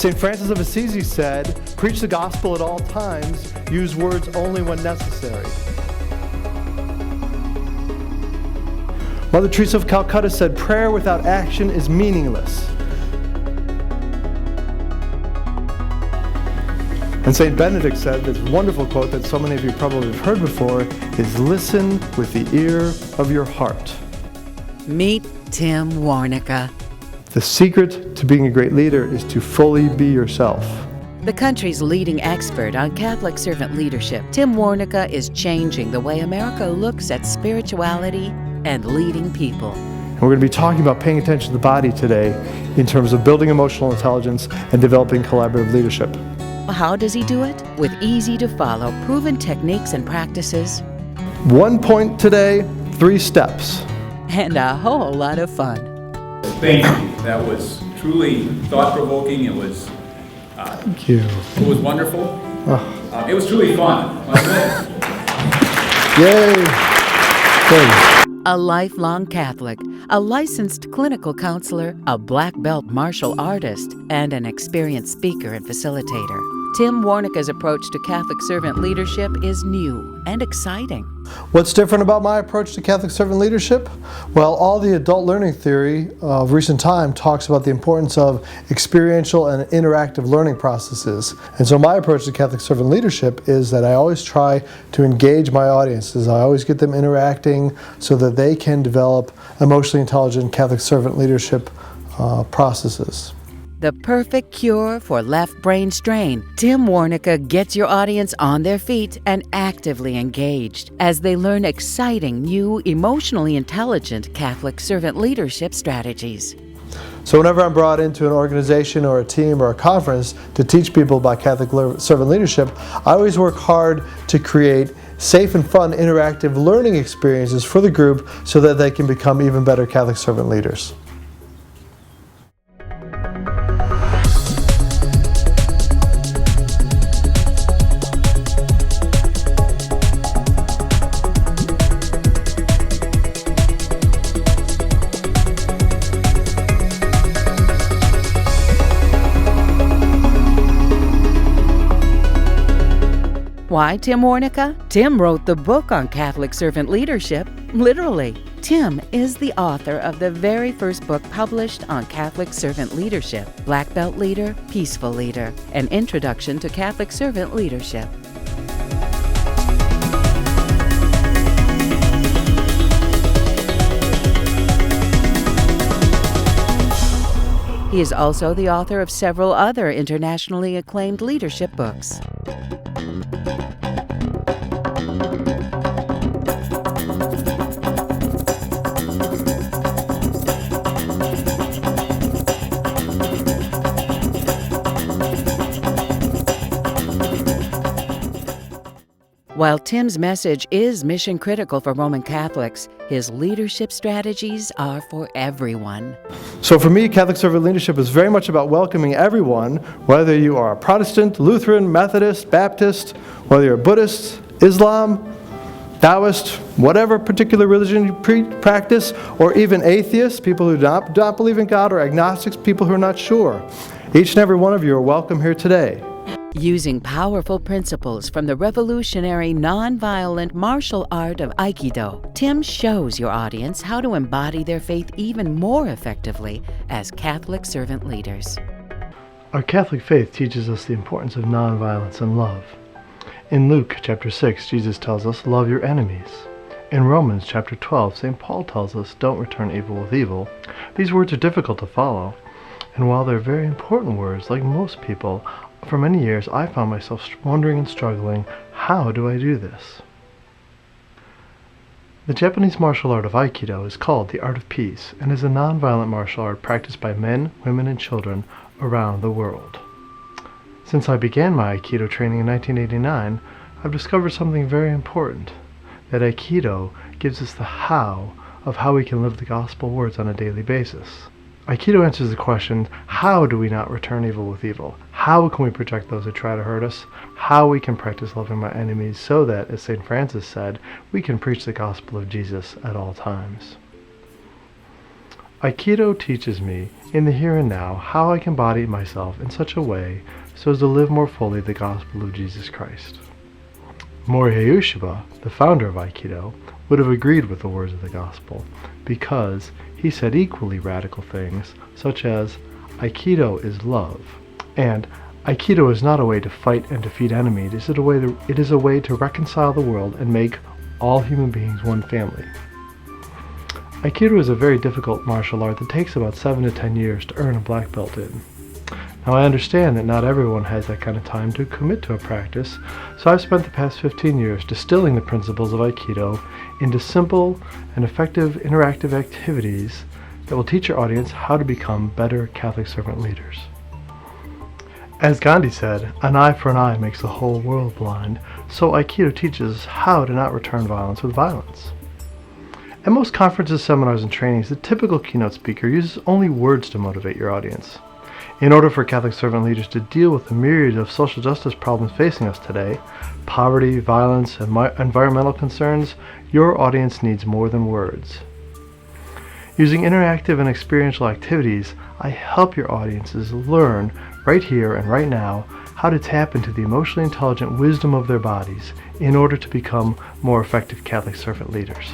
St. Francis of Assisi said, preach the gospel at all times, use words only when necessary. Mother Teresa of Calcutta said, prayer without action is meaningless. And St. Benedict said this wonderful quote that so many of you probably have heard before, is listen with the ear of your heart. Meet Tim Warneka. The secret to being a great leader is to fully be yourself. The country's leading expert on Catholic servant leadership, Tim Warneka is changing the way America looks at spirituality and leading people. And we're going to be talking about paying attention to the body today in terms of building emotional intelligence and developing collaborative leadership. How does he do it? With easy-to-follow, proven techniques and practices. 1 point today, 3 steps. And a whole lot of fun. Thank you. That was truly thought-provoking. It was Thank you. It was wonderful. It was truly fun. Yay! Good. A lifelong Catholic, a licensed clinical counselor, a black belt martial artist, and an experienced speaker and facilitator. Tim Warneka's approach to Catholic servant leadership is new and exciting. What's different about my approach to Catholic servant leadership? Well, all the adult learning theory of recent time talks about the importance of experiential and interactive learning processes. And so my approach to Catholic servant leadership is that I always try to engage my audiences. I always get them interacting so that they can develop emotionally intelligent Catholic servant leadership processes. The perfect cure for left brain strain, Tim Warneka gets your audience on their feet and actively engaged as they learn exciting new, emotionally intelligent Catholic servant leadership strategies. So whenever I'm brought into an organization or a team or a conference to teach people about Catholic servant leadership, I always work hard to create safe and fun interactive learning experiences for the group so that they can become even better Catholic servant leaders. Why Tim Warneka? Tim wrote the book on Catholic servant leadership, literally. Tim is the author of the very first book published on Catholic servant leadership, Black Belt Leader, Peaceful Leader, An Introduction to Catholic Servant Leadership. He is also the author of several other internationally acclaimed leadership books. While Tim's message is mission critical for Roman Catholics, his leadership strategies are for everyone. So for me, Catholic servant leadership is very much about welcoming everyone, whether you are a Protestant, Lutheran, Methodist, Baptist, whether you're Buddhist, Islam, Taoist, whatever particular religion you practice, or even atheists, people who don't believe in God, or agnostics, people who are not sure. Each and every one of you are welcome here today. Using powerful principles from the revolutionary nonviolent martial art of Aikido, Tim shows your audience how to embody their faith even more effectively as Catholic servant leaders. Our Catholic faith teaches us the importance of nonviolence and love. In Luke chapter 6, Jesus tells us, love your enemies. In Romans chapter 12, St. Paul tells us, don't return evil with evil. These words are difficult to follow, and while they're very important words, like most people, for many years I found myself wondering and struggling, how do I do this? The Japanese martial art of Aikido is called the art of peace and is a nonviolent martial art practiced by men, women, and children around the world. Since I began my Aikido training in 1989, I've discovered something very important, that Aikido gives us the how of how we can live the gospel words on a daily basis. Aikido answers the question, how do we not return evil with evil? How can we protect those who try to hurt us? How we can practice loving my enemies so that, as St. Francis said, we can preach the gospel of Jesus at all times. Aikido teaches me in the here and now how I can embody myself in such a way so as to live more fully the gospel of Jesus Christ. Morihei Ueshiba, the founder of Aikido, would have agreed with the words of the gospel because he said equally radical things such as, Aikido is love, and Aikido is not a way to fight and defeat enemies, it is a way to reconcile the world and make all human beings one family. Aikido is a very difficult martial art that takes about 7 to 10 years to earn a black belt in. Now I understand that not everyone has that kind of time to commit to a practice, so I've spent the past 15 years distilling the principles of Aikido into simple and effective interactive activities that will teach your audience how to become better Catholic servant leaders. As Gandhi said, an eye for an eye makes the whole world blind, so Aikido teaches how to not return violence with violence. At most conferences, seminars, and trainings, the typical keynote speaker uses only words to motivate your audience. In order for Catholic servant leaders to deal with the myriad of social justice problems facing us today, poverty, violence, and environmental concerns, your audience needs more than words. Using interactive and experiential activities, I help your audiences learn right here and right now how to tap into the emotionally intelligent wisdom of their bodies in order to become more effective Catholic servant leaders.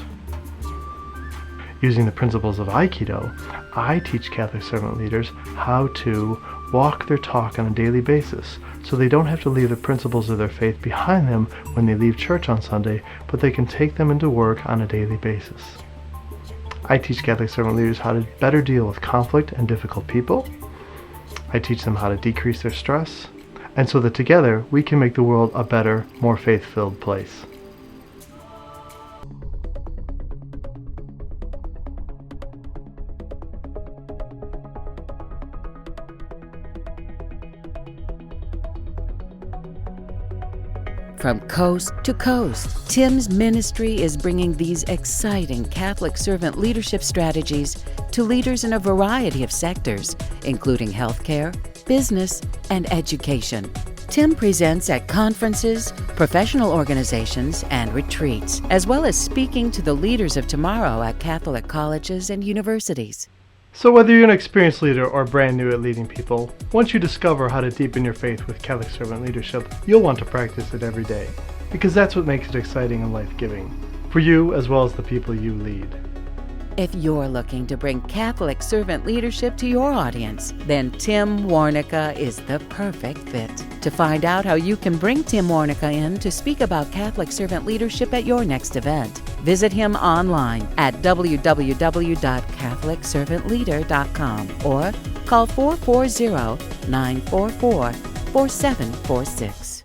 Using the principles of Aikido, I teach Catholic servant leaders how to walk their talk on a daily basis, so they don't have to leave the principles of their faith behind them when they leave church on Sunday, but they can take them into work on a daily basis. I teach Catholic servant leaders how to better deal with conflict and difficult people. I teach them how to decrease their stress, and so that together we can make the world a better, more faith-filled place. From coast to coast, Tim's ministry is bringing these exciting Catholic servant leadership strategies to leaders in a variety of sectors, including healthcare, business, and education. Tim presents at conferences, professional organizations, and retreats, as well as speaking to the leaders of tomorrow at Catholic colleges and universities. So whether you're an experienced leader or brand new at leading people, once you discover how to deepen your faith with Catholic servant leadership, you'll want to practice it every day, because that's what makes it exciting and life-giving, for you as well as the people you lead. If you're looking to bring Catholic servant leadership to your audience, then Tim Warneka is the perfect fit. To find out how you can bring Tim Warneka in to speak about Catholic servant leadership at your next event, visit him online at www.catholicservantleader.com or call 440-944-4746.